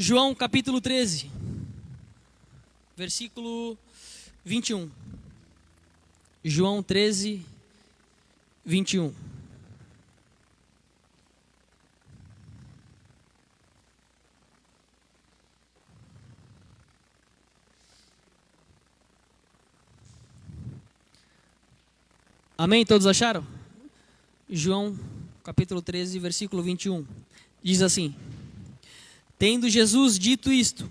João capítulo 13, versículo 21. João 13, 21. Amém? Todos acharam? João capítulo 13, versículo 21. Diz assim: Tendo Jesus dito isto,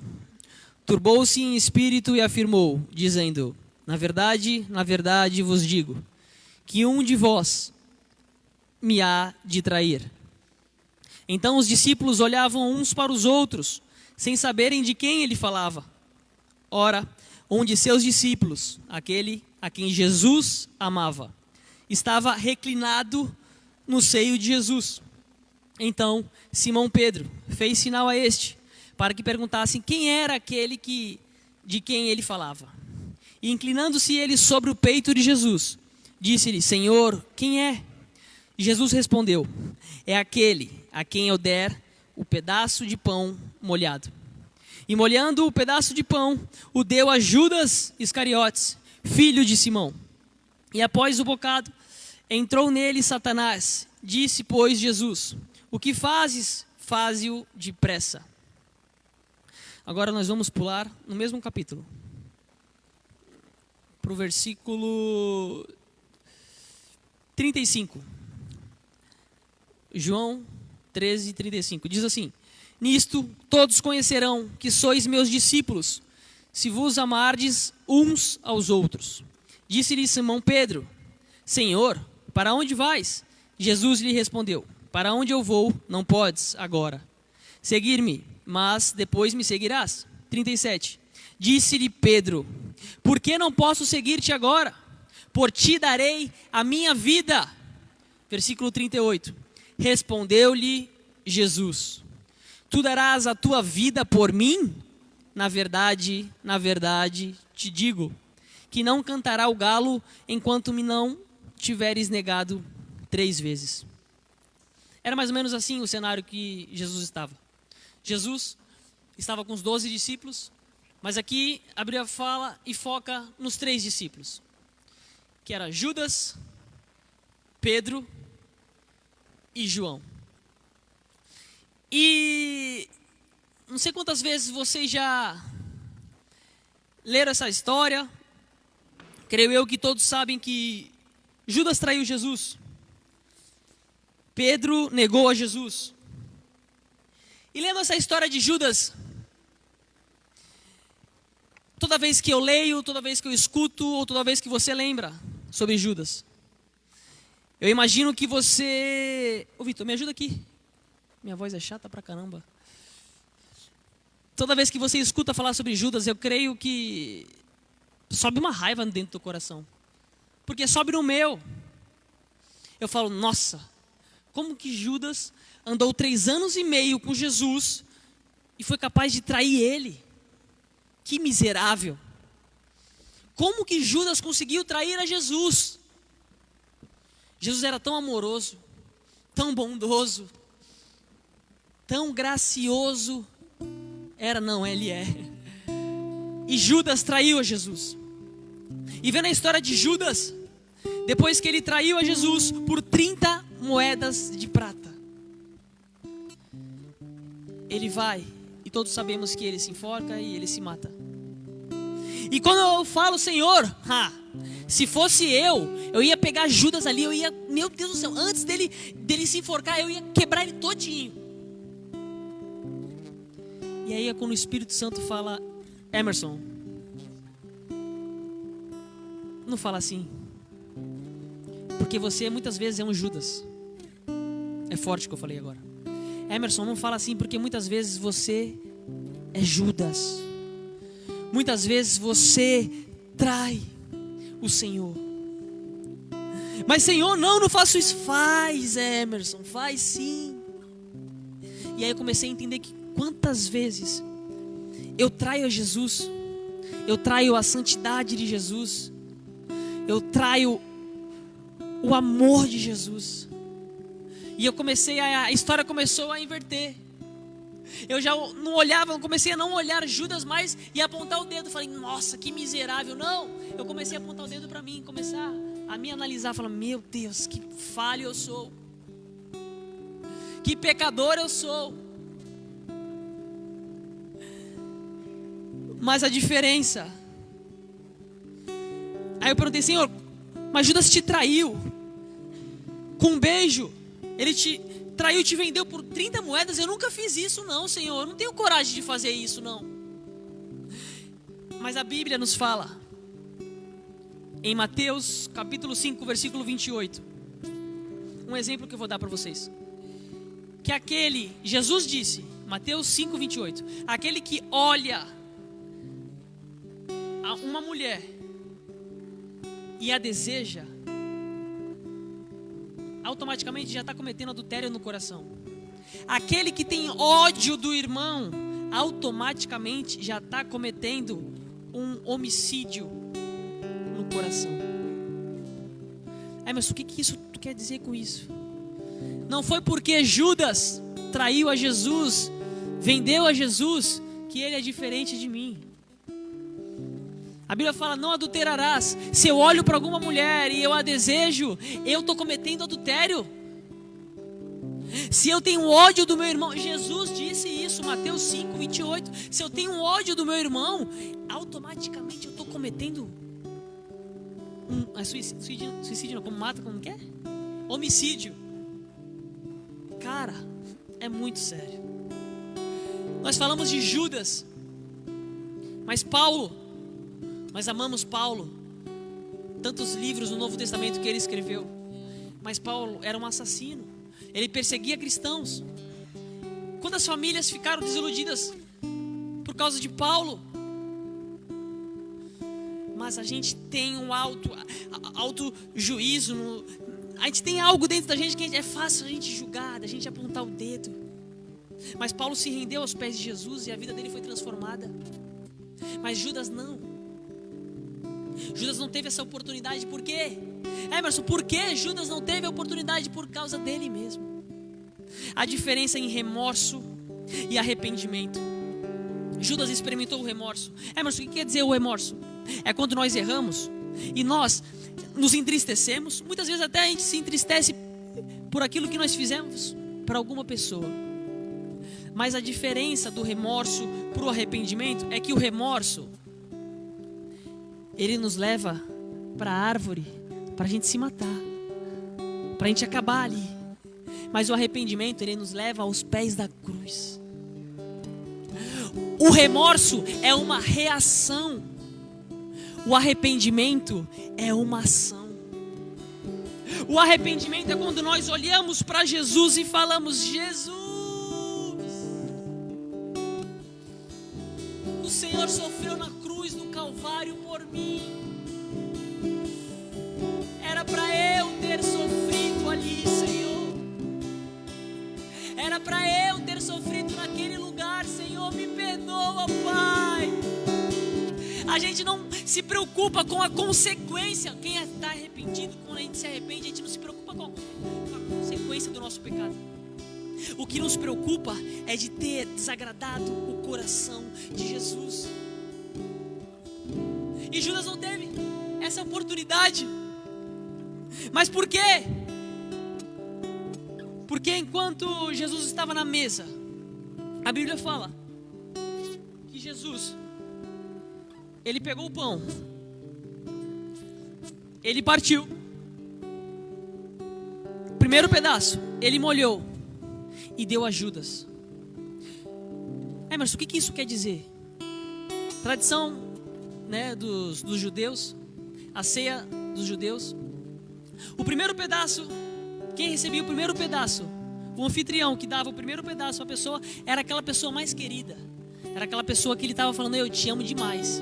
turbou-se em espírito e afirmou, dizendo: na verdade vos digo, que um de vós me há de trair. Então os discípulos olhavam uns para os outros, sem saberem de quem ele falava. Ora, um de seus discípulos, aquele a quem Jesus amava, estava reclinado no seio de Jesus. Então Simão Pedro fez sinal a este, para que perguntassem quem era aquele de quem ele falava. E inclinando-se ele sobre o peito de Jesus, disse-lhe: Senhor, quem é? E Jesus respondeu: é aquele a quem eu der o pedaço de pão molhado. E molhando o pedaço de pão, o deu a Judas Iscariotes, filho de Simão. E após o bocado, entrou nele Satanás. Disse, pois, Jesus: o que fazes, faze-o depressa. Agora nós vamos pular no mesmo capítulo, para o versículo 35. João 13, 35. Diz assim: nisto todos conhecerão que sois meus discípulos, se vos amardes uns aos outros. Disse-lhe Simão Pedro: Senhor, para onde vais? Jesus lhe respondeu: para onde eu vou, não podes agora seguir-me, mas depois me seguirás. 37. Disse-lhe Pedro: por que não posso seguir-te agora? Por ti darei a minha vida. Versículo 38. Respondeu-lhe Jesus: tu darás a tua vida por mim? Na verdade, te digo, que não cantará o galo enquanto me não tiveres negado 3 vezes. Era mais ou menos assim o cenário que Jesus estava. Jesus estava com os 12 discípulos, mas aqui a Bíblia fala e foca nos 3 discípulos, que era Judas, Pedro e João. E não sei quantas vezes vocês já leram essa história. Creio eu que todos sabem que Judas traiu Jesus. Pedro negou a Jesus. E lendo essa história de Judas, toda vez que eu leio, toda vez que eu escuto, ou toda vez que você lembra sobre Judas, eu imagino que você... Ô Vitor, me ajuda aqui. Minha voz é chata pra caramba. Toda vez que você escuta falar sobre Judas, eu creio que sobe uma raiva dentro do coração. Porque sobe no meu. Eu falo, nossa, como que Judas andou 3 anos e meio com Jesus e foi capaz de trair ele? Que miserável. Como que Judas conseguiu trair a Jesus? Jesus era tão amoroso, tão bondoso, tão gracioso. Ele é. E Judas traiu a Jesus. E vendo a história de Judas, depois que ele traiu a Jesus por 30 moedas de prata, ele vai, e todos sabemos que ele se enforca e ele se mata. E quando eu falo, Senhor, se fosse eu ia pegar Judas ali, eu ia, meu Deus do céu, antes dele se enforcar, eu ia quebrar ele todinho. E aí é quando o Espírito Santo fala: Emerson, não fala assim, porque você muitas vezes é um Judas. É forte o que eu falei agora. Emerson, não fala assim, porque muitas vezes você é Judas. Muitas vezes você trai o Senhor. Mas Senhor, não faço isso. Faz, Emerson, faz sim. E aí eu comecei a entender que quantas vezes eu traio a Jesus, eu traio a santidade de Jesus, eu traio o amor de Jesus. E a história começou a inverter. Eu já não olhava, eu comecei a não olhar Judas mais e apontar o dedo. Falei, nossa, que miserável. Não, eu comecei a apontar o dedo para mim, começar a me analisar. Falar, meu Deus, que falho eu sou. Que pecador eu sou. Mas a diferença... Aí eu perguntei, Senhor, mas Judas te traiu com um beijo. Ele te traiu, te vendeu por 30 moedas. Eu nunca fiz isso não, Senhor. Eu não tenho coragem de fazer isso não. Mas a Bíblia nos fala, em Mateus capítulo 5, versículo 28. Um exemplo que eu vou dar para vocês. Que Jesus disse, Mateus 5, 28. Aquele que olha a uma mulher e a deseja, automaticamente já está cometendo adultério no coração. Aquele que tem ódio do irmão, automaticamente já está cometendo um homicídio no coração. Mas o que isso quer dizer com isso? Não foi porque Judas traiu a Jesus, vendeu a Jesus, que ele é diferente de mim. A Bíblia fala, não adulterarás. Se eu olho para alguma mulher e eu a desejo, eu estou cometendo adultério. Se eu tenho ódio do meu irmão, Jesus disse isso, Mateus 5, 28. Se eu tenho ódio do meu irmão, automaticamente eu estou cometendo suicídio não, como mata, como que é? Homicídio. Cara, é muito sério. Nós falamos de Judas, mas nós amamos Paulo, tantos livros no Novo Testamento que ele escreveu. Mas Paulo era um assassino, ele perseguia cristãos. Quantas famílias ficaram desiludidas por causa de Paulo? Mas a gente tem um alto juízo, a gente tem algo dentro da gente que é fácil a gente julgar, a gente apontar o dedo. Mas Paulo se rendeu aos pés de Jesus e a vida dele foi transformada. Mas Judas não. Judas não teve essa oportunidade, por quê? Emerson, por que Judas não teve a oportunidade? Por causa dele mesmo. A diferença em remorso e arrependimento. Judas experimentou o remorso. Emerson, o que quer dizer o remorso? É quando nós erramos e nós nos entristecemos. Muitas vezes até a gente se entristece por aquilo que nós fizemos para alguma pessoa. Mas a diferença do remorso para o arrependimento é que o remorso, ele nos leva para a árvore, para a gente se matar, para a gente acabar ali. Mas o arrependimento, ele nos leva aos pés da cruz. O remorso é uma reação. O arrependimento é uma ação. O arrependimento é quando nós olhamos para Jesus e falamos, Jesus, o Senhor sofreu na cruz do Calvário por mim. Era para eu ter sofrido ali, Senhor. Era para eu ter sofrido naquele lugar, Senhor. Me perdoa, Pai. A gente não se preocupa com a consequência. Quem está arrependido, quando a gente se arrepende, a gente não se preocupa com a consequência do nosso pecado. O que nos preocupa é de ter desagradado o coração de Jesus. E Judas não teve essa oportunidade. Mas por quê? Porque enquanto Jesus estava na mesa, a Bíblia fala que Jesus, ele pegou o pão, ele partiu, o primeiro pedaço, ele molhou e deu a Judas. Mas o que isso quer dizer? Tradição, né, dos judeus, a ceia dos judeus. O primeiro pedaço, quem recebia o primeiro pedaço, o anfitrião que dava o primeiro pedaço à pessoa, era aquela pessoa mais querida. Era aquela pessoa que ele estava falando, eu te amo demais.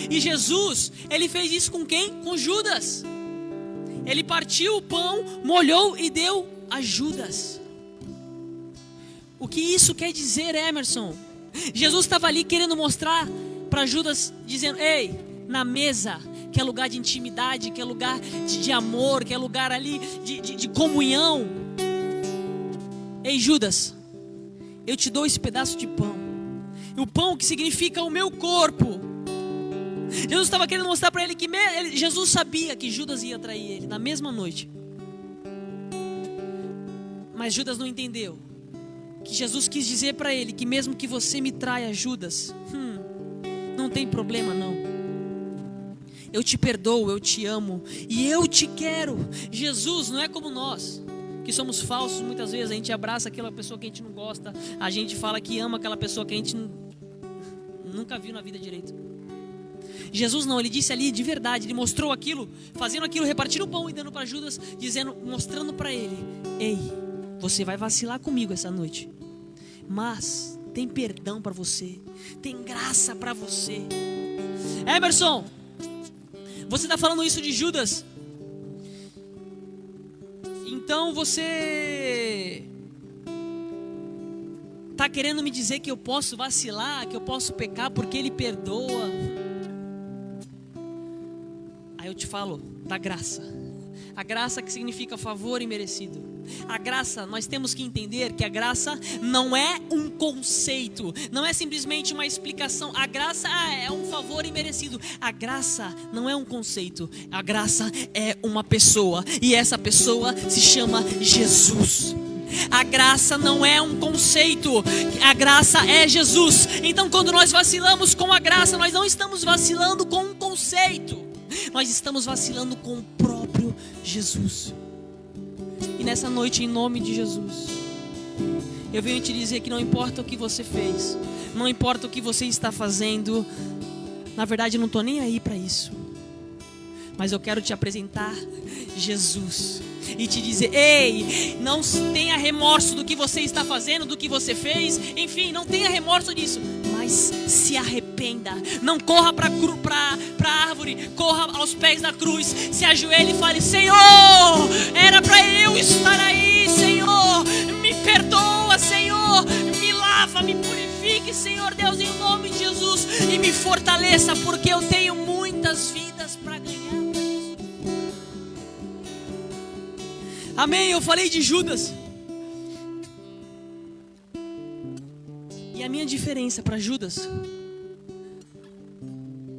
E Jesus, ele fez isso com quem? Com Judas. Ele partiu o pão, molhou e deu a Judas. O que isso quer dizer, Emerson? Jesus estava ali querendo mostrar para Judas, dizendo, ei, na mesa, que é lugar de intimidade, que é lugar de amor, que é lugar ali de comunhão. Ei, Judas, eu te dou esse pedaço de pão. O pão que significa o meu corpo. Jesus estava querendo mostrar para ele que Jesus sabia que Judas ia trair ele na mesma noite. Mas Judas não entendeu que Jesus quis dizer para ele que mesmo que você me traia, Judas, não tem problema não. Eu te perdoo, eu te amo e eu te quero. Jesus não é como nós, que somos falsos muitas vezes. A gente abraça aquela pessoa que a gente não gosta. A gente fala que ama aquela pessoa que a gente nunca viu na vida direito. Jesus não, ele disse ali de verdade. Ele mostrou aquilo, fazendo aquilo, repartindo o pão e dando para Judas, dizendo, mostrando para ele: ei, você vai vacilar comigo essa noite, mas tem perdão para você, tem graça para você. Emerson, você está falando isso de Judas? Então você está querendo me dizer que eu posso vacilar, que eu posso pecar porque ele perdoa? Aí eu te falo da graça. A graça que significa favor imerecido. A graça, nós temos que entender que a graça não é um conceito, não é simplesmente uma explicação. A graça é um favor imerecido. A graça não é um conceito, a graça é uma pessoa, e essa pessoa se chama Jesus. A graça não é um conceito, a graça é Jesus. Então quando nós vacilamos com a graça, nós não estamos vacilando com um conceito, nós estamos vacilando com o próprio Jesus. E nessa noite, em nome de Jesus, eu venho te dizer que não importa o que você fez, não importa o que você está fazendo, na verdade eu não estou nem aí para isso, mas eu quero te apresentar Jesus e te dizer: ei, não tenha remorso do que você está fazendo, do que você fez, enfim, não tenha remorso disso, mas se arrependa. Não corra para a árvore, corra aos pés da cruz, se ajoelhe e fale: Senhor, era para eu estar aí, Senhor, me perdoa, Senhor, me lava, me purifique, Senhor Deus, em nome de Jesus, e me fortaleça, porque eu tenho muitas vidas para ganhar. Amém, eu falei de Judas. E a minha diferença para Judas,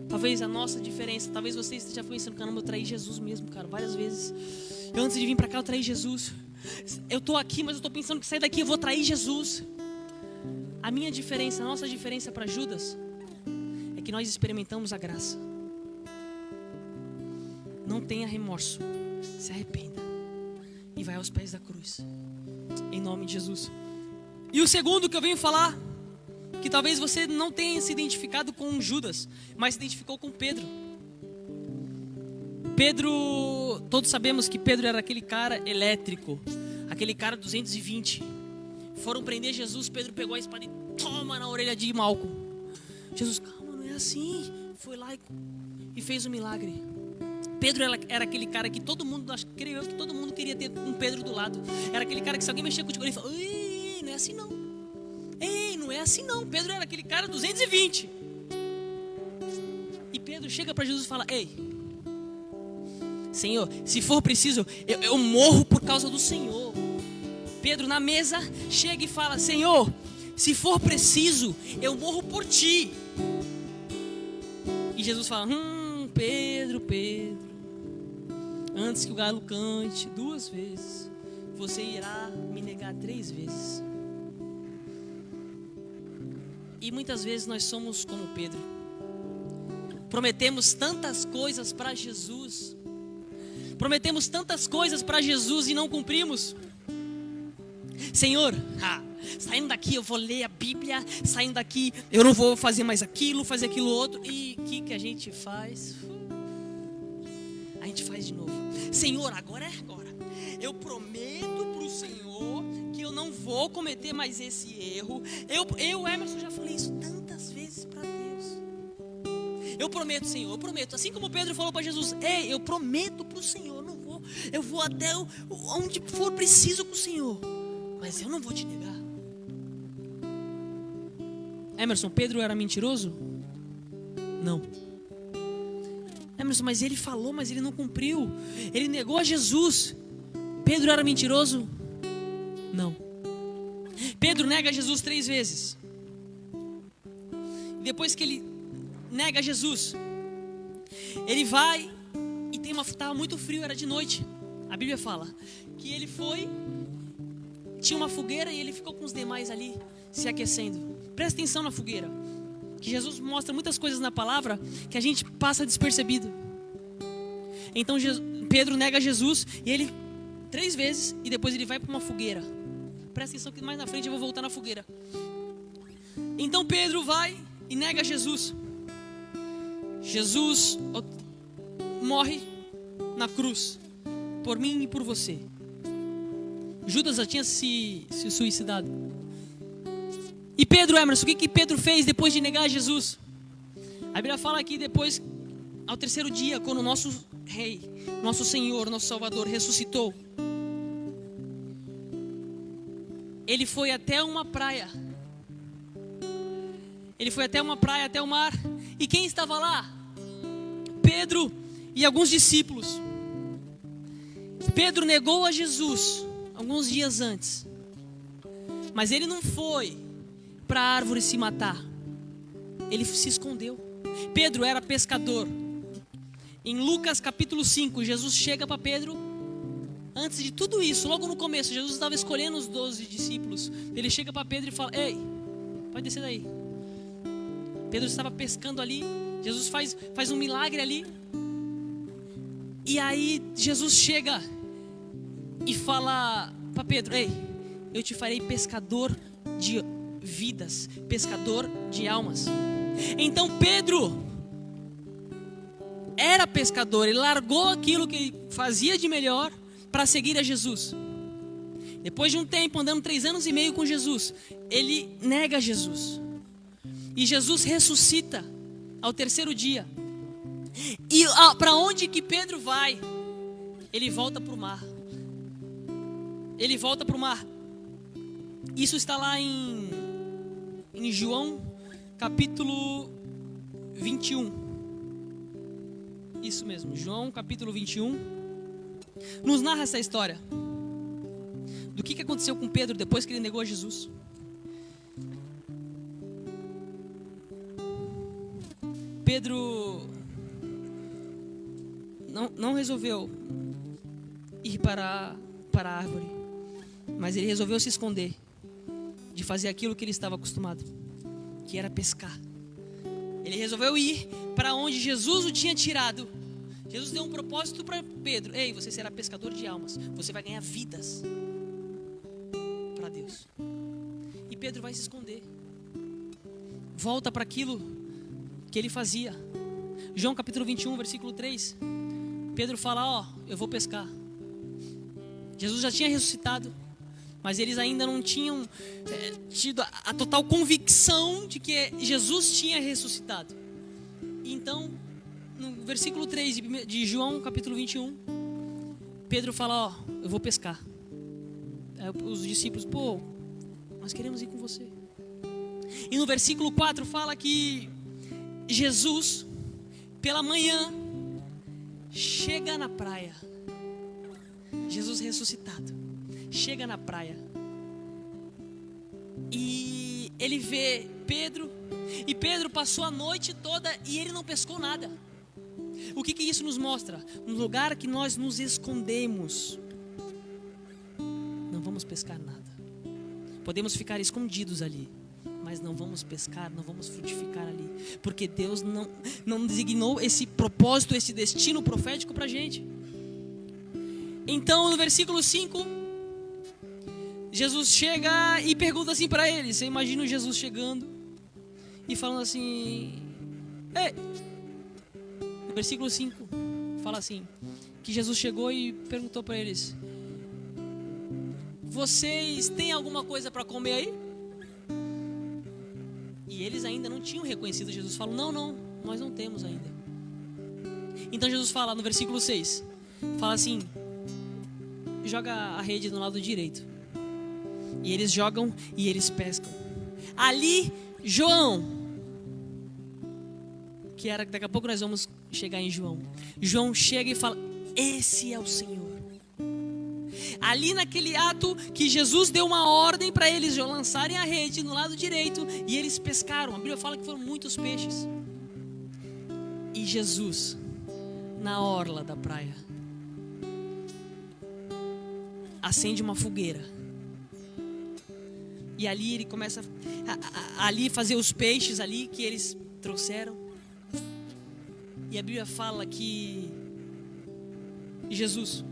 talvez a nossa diferença, talvez você esteja pensando: caramba, eu traí Jesus mesmo, cara, várias vezes. Eu, antes de vir para cá, eu traí Jesus. Eu estou aqui, mas eu estou pensando que sair daqui eu vou trair Jesus. A minha diferença, a nossa diferença para Judas, é que nós experimentamos a graça. Não tenha remorso, se arrependa e vai aos pés da cruz, em nome de Jesus. E o segundo que eu venho falar, que talvez você não tenha se identificado com Judas, mas se identificou com Pedro. Pedro, todos sabemos que Pedro era aquele cara elétrico, aquele cara 220. Foram prender Jesus, Pedro pegou a espada e toma na orelha de Malco. Jesus: calma, não é assim. Foi lá e fez o milagre. Pedro era aquele cara que todo mundo, creio eu, que todo mundo queria ter um Pedro do lado. Era aquele cara que se alguém mexer contigo, ele fala: ei, não é assim não. Ei, não é assim não. Pedro era aquele cara 220. E Pedro chega para Jesus e fala: ei, Senhor, se for preciso, eu morro por causa do Senhor. Pedro na mesa chega e fala: Senhor, se for preciso, eu morro por ti. E Jesus fala: Pedro, antes que o galo cante 2 vezes, você irá me negar 3 vezes. E muitas vezes nós somos como Pedro. Prometemos tantas coisas para Jesus. Prometemos tantas coisas para Jesus e não cumprimos. Senhor, saindo daqui eu vou ler a Bíblia. Saindo daqui eu não vou fazer mais aquilo, fazer aquilo outro. E o que a gente faz? A gente faz de novo. Senhor, agora é agora. Eu prometo para o Senhor que eu não vou cometer mais esse erro. Eu, Emerson, já falei isso tantas vezes para Deus. Eu prometo, Senhor, eu prometo. Assim como Pedro falou para Jesus: ei, eu prometo para o Senhor, eu vou até onde for preciso com o Senhor, mas eu não vou te negar. Emerson, Pedro era mentiroso? Não. Emerson, mas ele falou, mas ele não cumpriu. Ele negou a Jesus. Pedro era mentiroso? Não. Pedro nega Jesus 3 vezes. Depois que ele nega Jesus, ele vai e estava muito frio, era de noite. A Bíblia fala que ele foi, tinha uma fogueira e ele ficou com os demais ali se aquecendo. Presta atenção na fogueira, que Jesus mostra muitas coisas na palavra que a gente passa despercebido. Então Pedro nega Jesus e ele 3 vezes e depois ele vai para uma fogueira. Presta atenção que mais na frente eu vou voltar na fogueira. Então Pedro vai e nega Jesus. Jesus morre na cruz por mim e por você. Judas já tinha se suicidado. E Pedro, Emerson, o que Pedro fez depois de negar Jesus? A Bíblia fala que depois, ao 3º dia, quando o nosso Rei, nosso Senhor, nosso Salvador ressuscitou, ele foi até uma praia. Ele foi até uma praia, até o mar. E quem estava lá? Pedro e alguns discípulos. Pedro negou a Jesus alguns dias antes. Mas ele não foi para a árvore se matar. Ele se escondeu. Pedro era pescador. Em Lucas capítulo 5, Jesus chega para Pedro. Antes de tudo isso, logo no começo, Jesus estava escolhendo os 12 discípulos. Ele chega para Pedro e fala: ei, pode descer daí. Pedro estava pescando ali. Jesus faz um milagre ali. E aí Jesus chega e fala para Pedro: ei, eu te farei pescador de vidas, pescador de almas. Então Pedro era pescador. Ele largou aquilo que ele fazia de melhor para seguir a Jesus. Depois de um tempo, andando 3 anos e meio com Jesus, ele nega Jesus. E Jesus ressuscita ao 3º dia. E para onde que Pedro vai? Ele volta para o mar. Ele volta para o mar. Isso está lá em João capítulo 21. Isso mesmo, João capítulo 21. Nos narra essa história do que aconteceu com Pedro depois que ele negou a Jesus. Pedro não resolveu ir para a árvore, mas ele resolveu se esconder de fazer aquilo que ele estava acostumado, que era pescar. Ele resolveu ir para onde Jesus o tinha tirado. Jesus deu um propósito para Pedro: ei, você será pescador de almas, você vai ganhar vidas para Deus. E Pedro vai se esconder, volta para aquilo que ele fazia. João capítulo 21, versículo 3. Pedro fala: ó, eu vou pescar. Jesus já tinha ressuscitado, mas eles ainda não tinham tido a total convicção de que Jesus tinha ressuscitado. Então, no versículo 3 de João capítulo 21, Pedro fala: ó, eu vou pescar. Aí os discípulos: pô, nós queremos ir com você. E no versículo 4 fala que Jesus, pela manhã, chega na praia. Jesus ressuscitado chega na praia e ele vê Pedro. E Pedro passou a noite toda e ele não pescou nada. O que isso nos mostra? No lugar que nós nos escondemos, não vamos pescar nada. Podemos ficar escondidos ali, mas não vamos pescar, não vamos frutificar ali, porque Deus não designou esse propósito, esse destino profético para a gente. Então no versículo 5, Jesus chega e pergunta assim para eles. Você imagina Jesus chegando e falando assim: ei. No versículo 5 fala assim, que Jesus chegou e perguntou para eles: vocês têm alguma coisa para comer aí? E eles ainda não tinham reconhecido Jesus. Falam: não, nós não temos ainda. Então Jesus fala no versículo 6, fala assim: joga a rede do lado direito. E eles jogam e eles pescam. Ali João, que era, daqui a pouco nós vamos chegar em João. João chega e fala: esse é o Senhor. Ali naquele ato que Jesus deu uma ordem para eles lançarem a rede no lado direito, e eles pescaram. A Bíblia fala que foram muitos peixes. E Jesus, na orla da praia, acende uma fogueira. E ali ele começa a fazer os peixes ali que eles trouxeram. E a Bíblia fala que Jesus,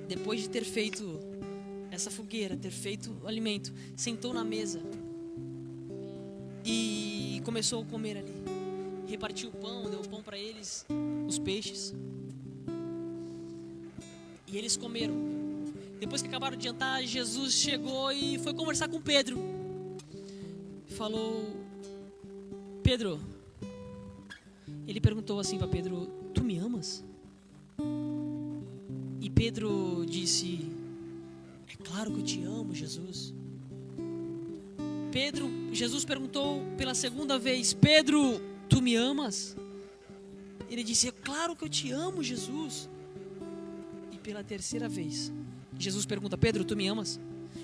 depois de ter feito essa fogueira, ter feito o alimento, sentou na mesa e começou a comer ali. Repartiu o pão, deu o pão para eles, os peixes. E eles comeram. Depois que acabaram de jantar, Jesus chegou e foi conversar com Pedro. Falou: Pedro, ele perguntou assim para Pedro: tu me amas? E Pedro disse: é claro que eu te amo, Jesus. Jesus perguntou pela segunda vez: Pedro, tu me amas? Ele disse: é claro que eu te amo, Jesus. E pela terceira vez, Jesus pergunta: Pedro, tu me amas?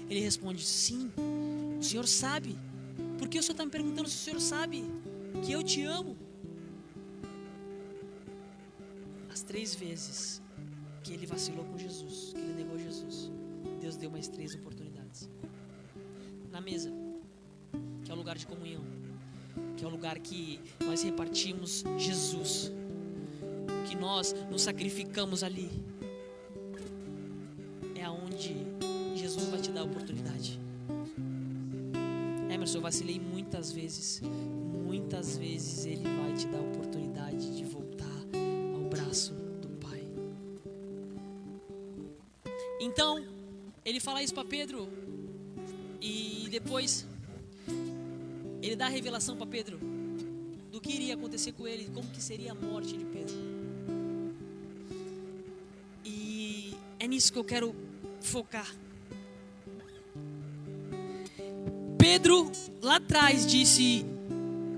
Ele responde: sim, o Senhor sabe. Por que o Senhor está me perguntando se o Senhor sabe que eu te amo? As 3 vezes que ele vacilou com Jesus, que ele negou Jesus, Deus deu mais 3 oportunidades. Na mesa, que é o lugar de comunhão, que é o lugar que nós repartimos Jesus, que nós nos sacrificamos ali, é aonde Jesus vai te dar a oportunidade. Emerson, eu vacilei muitas vezes ele vai te dar a oportunidade de voltar ao braço do Pai. Então, ele fala isso para Pedro, e depois ele dá a revelação para Pedro do que iria acontecer com ele, como que seria a morte de Pedro. E é nisso que eu quero focar. Pedro lá atrás disse: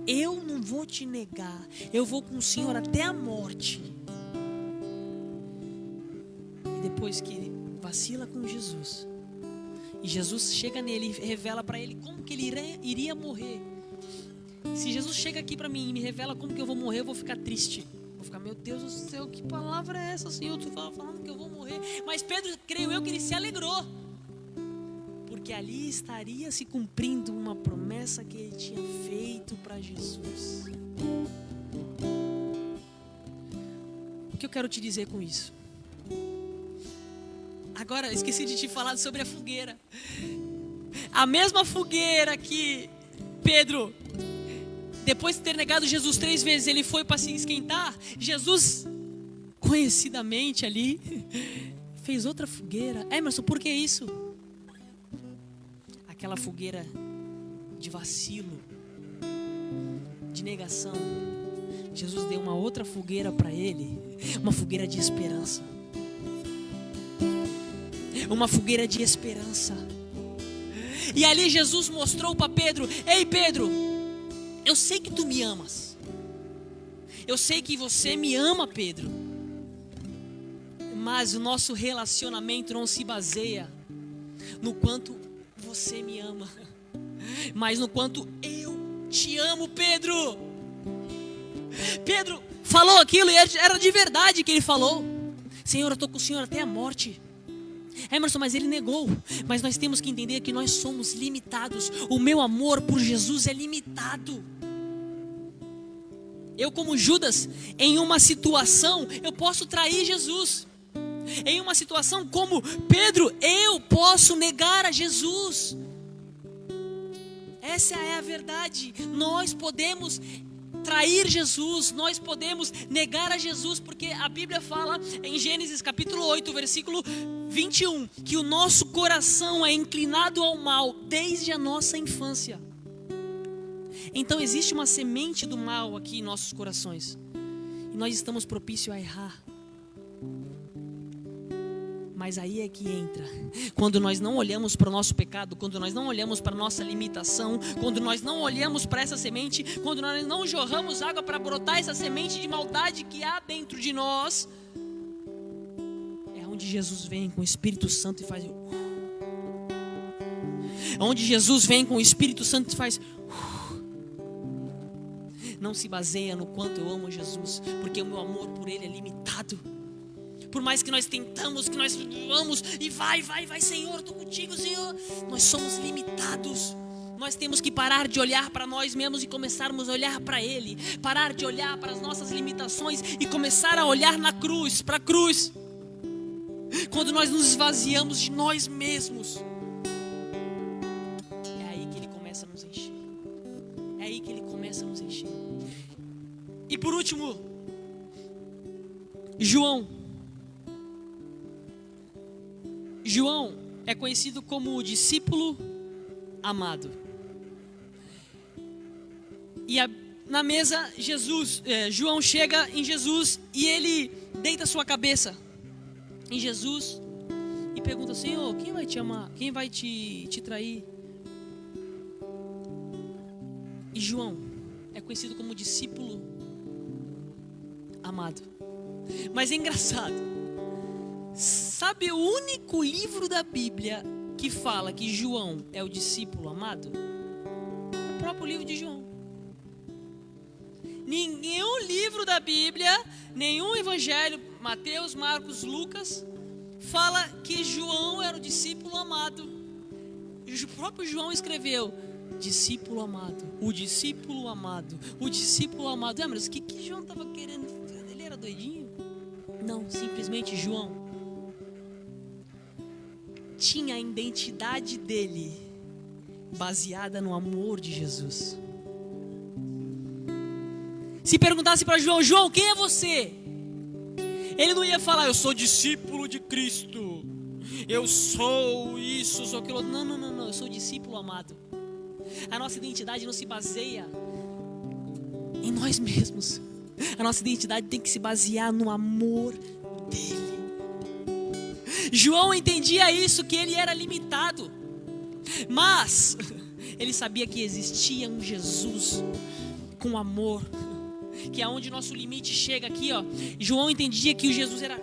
eu não vou te negar, eu vou com o Senhor até a morte. E depois que ele vacila com Jesus, e Jesus chega nele e revela para ele como que ele iria morrer. Se Jesus chega aqui para mim e me revela como que eu vou morrer, eu vou ficar triste. Vou ficar: meu Deus do céu, que palavra é essa, Senhor? Tu falando que eu vou morrer. Mas Pedro, creio eu, que ele se alegrou, porque ali estaria se cumprindo uma promessa que ele tinha feito para Jesus. O que eu quero te dizer com isso? Agora, esqueci de te falar sobre a fogueira. A mesma fogueira que Pedro, depois de ter negado Jesus 3 vezes, ele foi para se esquentar. Jesus, conhecidamente ali, fez outra fogueira. Emerson, por que isso? Aquela fogueira de vacilo, de negação, Jesus deu uma outra fogueira para ele, uma fogueira de esperança. Uma fogueira de esperança. E ali Jesus mostrou para Pedro: ei Pedro, eu sei que tu me amas. Eu sei que você me ama, Pedro. Mas o nosso relacionamento não se baseia no quanto você me ama, mas no quanto eu te amo, Pedro. Pedro falou aquilo e era de verdade que ele falou: Senhor, eu estou com o Senhor até a morte. Emerson, mas ele negou. Mas nós temos que entender que nós somos limitados. O meu amor por Jesus é limitado. Eu, como Judas, em uma situação, eu posso trair Jesus. Em uma situação como Pedro, eu posso negar a Jesus. Essa é a verdade. Nós podemos trair Jesus, nós podemos negar a Jesus, porque a Bíblia fala em Gênesis capítulo 8, versículo 21, que o nosso coração é inclinado ao mal desde a nossa infância. Então existe uma semente do mal aqui em nossos corações, e nós estamos propícios a errar. Mas aí é que entra, quando nós não olhamos para o nosso pecado, quando nós não olhamos para a nossa limitação, quando nós não olhamos para essa semente, quando nós não jorramos água para brotar essa semente de maldade que há dentro de nós, é onde onde Jesus vem com o Espírito Santo e faz... Onde Jesus vem com o Espírito Santo e faz... Não se baseia no quanto eu amo Jesus, porque o meu amor por Ele é limitado. Por mais que nós tentamos, que nós vamos e vai, Senhor, eu estou contigo, Senhor. Nós somos limitados. Nós temos que parar de olhar para nós mesmos e começarmos a olhar para Ele. Parar de olhar para as nossas limitações e começar a olhar na cruz, para a cruz. Quando nós nos esvaziamos de nós mesmos, é aí que Ele começa a nos encher. É aí que Ele começa a nos encher. E por último, João. João é conhecido como o discípulo amado. E na mesa, João chega em Jesus e ele deita sua cabeça em Jesus e pergunta: Senhor, quem vai te amar? Quem vai te trair? E João é conhecido como discípulo amado. Mas é engraçado. Sabe o único livro da Bíblia que fala que João é o discípulo amado? O próprio livro de João. Nenhum livro da Bíblia, nenhum evangelho, Mateus, Marcos, Lucas, fala que João era o discípulo amado. O próprio João escreveu: discípulo amado, o discípulo amado, o discípulo amado. Mas o que João estava querendo? Ele era doidinho? Não, simplesmente João tinha a identidade dele baseada no amor de Jesus. Se perguntasse para João, quem é você? Ele não ia falar: eu sou discípulo de Cristo, eu sou isso, eu sou aquilo. Não, eu sou discípulo amado. A nossa identidade não se baseia em nós mesmos. A nossa identidade tem que se basear no amor dele. João entendia isso, que ele era limitado, mas ele sabia que existia um Jesus com amor, que é onde nosso limite chega aqui, ó. João entendia que o Jesus era...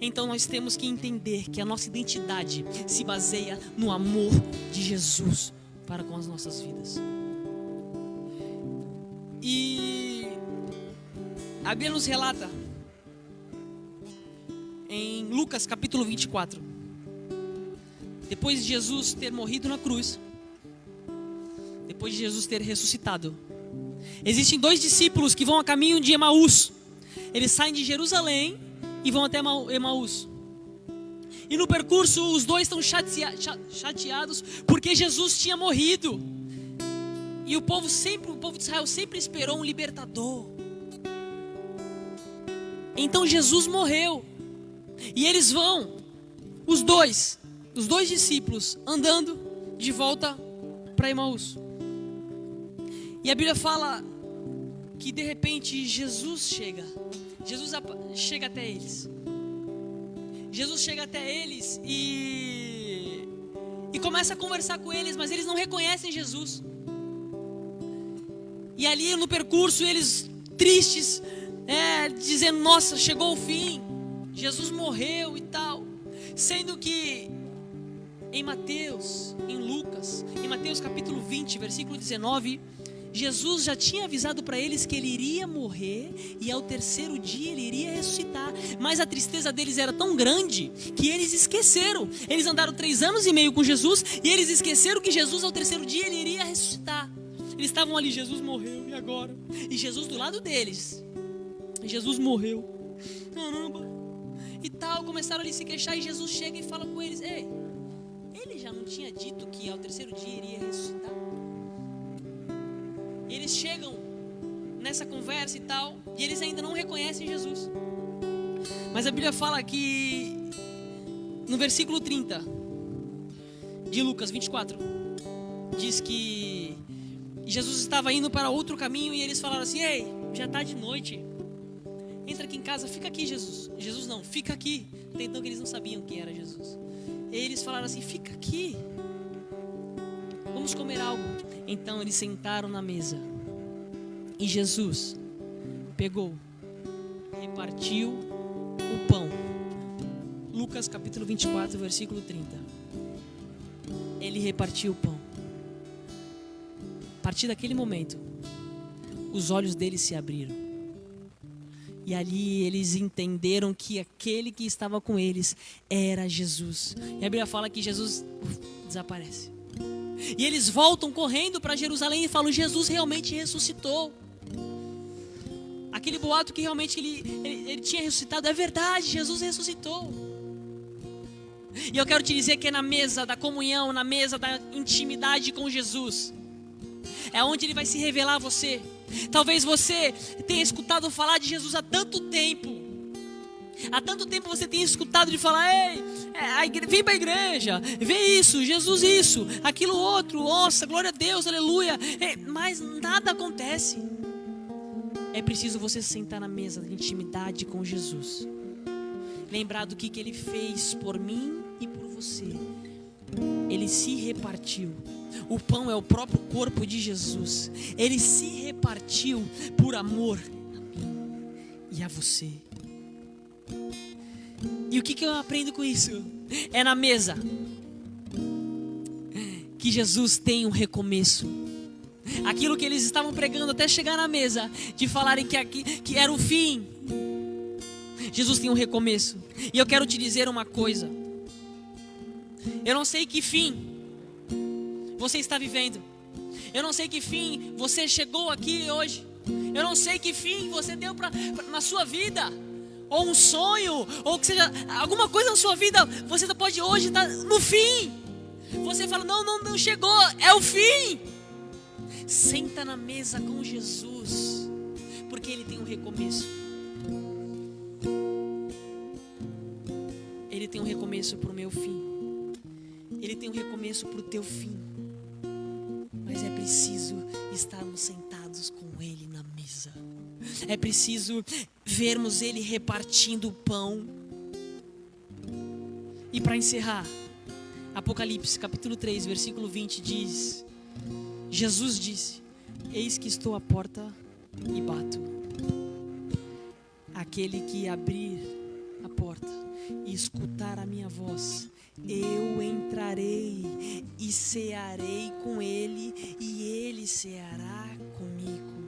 Então nós temos que entender que a nossa identidade se baseia no amor de Jesus para com as nossas vidas. E a Bíblia nos relata em Lucas capítulo 24, depois de Jesus ter morrido na cruz, depois de Jesus ter ressuscitado, existem dois discípulos que vão a caminho de Emaús. Eles saem de Jerusalém e vão até Emaús. E no percurso os dois estão chateados porque Jesus tinha morrido. E o povo de Israel sempre esperou um libertador. Então Jesus morreu. E eles vão, os dois discípulos, andando de volta para Emaús. E a Bíblia fala que de repente Jesus chega até eles. Jesus chega até eles e começa a conversar com eles, mas eles não reconhecem Jesus. E ali no percurso eles tristes, dizendo: nossa, chegou o fim, Jesus morreu e tal. Sendo que em Mateus capítulo 20, versículo 19, Jesus já tinha avisado para eles que ele iria morrer e ao terceiro dia ele iria ressuscitar. Mas a tristeza deles era tão grande que eles esqueceram. Eles andaram 3 anos e meio com Jesus e eles esqueceram que Jesus ao terceiro dia ele iria ressuscitar. Eles estavam ali: Jesus morreu, e agora? E Jesus do lado deles: Jesus morreu, caramba, e tal. Começaram ali a se queixar e Jesus chega e fala com eles: ei, ele já não tinha dito que ao terceiro dia iria ressuscitar? E eles chegam nessa conversa e tal, e eles ainda não reconhecem Jesus. Mas a Bíblia fala que no versículo 30 de Lucas 24 diz que Jesus estava indo para outro caminho e eles falaram assim: ei, já está de noite, entra aqui em casa, fica aqui. Jesus não, fica aqui. Até então que eles não sabiam quem era Jesus. E eles falaram assim: fica aqui, vamos comer algo. Então eles sentaram na mesa e Jesus pegou repartiu o pão. Lucas capítulo 24, versículo 30. Ele repartiu o pão. A partir daquele momento, os olhos deles se abriram. E ali eles entenderam que aquele que estava com eles era Jesus. E a Bíblia fala que Jesus desaparece. E eles voltam correndo para Jerusalém e falam: Jesus realmente ressuscitou. Aquele boato que realmente ele tinha ressuscitado é verdade, Jesus ressuscitou. E eu quero te dizer que é na mesa da comunhão, na mesa da intimidade com Jesus, é onde Ele vai se revelar a você. Talvez você tenha escutado falar de Jesus há tanto tempo. Há tanto tempo você tem escutado de falar: ei, vem para a igreja, vê isso, Jesus isso, aquilo outro, nossa, glória a Deus, aleluia. Mas nada acontece. É preciso você sentar na mesa de intimidade com Jesus. Lembrar do que Ele fez por mim e por você. Ele se repartiu. O pão é o próprio corpo de Jesus. Ele se repartiu por amor a mim e a você. E o que eu aprendo com isso? É na mesa que Jesus tem um recomeço. Aquilo que eles estavam pregando até chegar na mesa, de falarem que era o fim, Jesus tem um recomeço. E eu quero te dizer uma coisa: eu não sei que fim você está vivendo. Eu não sei que fim você chegou aqui hoje. Eu não sei que fim você deu na sua vida. Ou um sonho, ou que seja alguma coisa na sua vida. Você pode hoje estar no fim. Você fala: não chegou, é o fim. Senta na mesa com Jesus, porque Ele tem um recomeço. Ele tem um recomeço para o meu fim. Ele tem um recomeço para o teu fim. Mas é preciso estarmos sentados com Ele na mesa. É preciso vermos Ele repartindo o pão. E para encerrar, Apocalipse capítulo 3, versículo 20 diz: Jesus disse: eis que estou à porta e bato. Aquele que abrir a porta e escutar a minha voz, eu entrarei e cearei com ele e ele ceará comigo.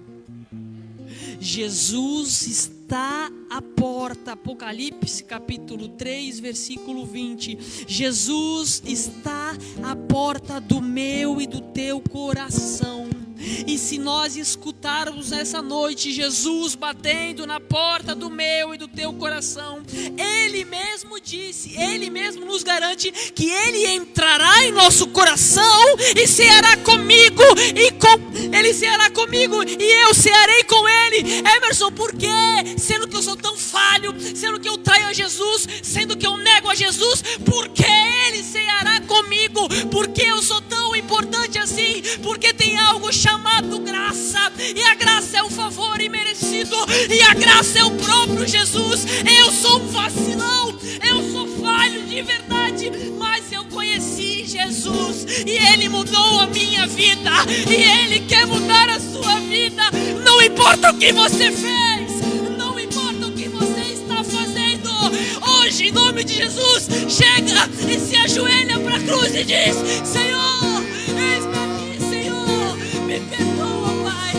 Jesus está à porta. Apocalipse capítulo 3, versículo 20. Jesus está à porta do meu e do teu coração. E se nós escutarmos essa noite Jesus batendo na porta do meu e do teu coração, Ele mesmo disse, Ele mesmo nos garante que Ele entrará em nosso coração e ceará comigo, Ele ceará comigo e eu cearei com Ele. Emerson, por quê? Sendo que eu sou tão falho, sendo que eu traio a Jesus, sendo que eu nego a Jesus, porque Ele ceará comigo? Porque eu sou tão importante assim? Porque tem algo chamado graça, e a graça é um favor imerecido, e a graça é o próprio Jesus. Eu sou um vacilão, eu sou falho de verdade, mas eu conheci Jesus e Ele mudou a minha vida, e Ele quer mudar a sua vida. Não importa o que você fez, não importa o que você está fazendo, hoje em nome de Jesus, chega e se ajoelha para a cruz e diz: Senhor, eis-me aqui, Senhor, me perdoa, Pai.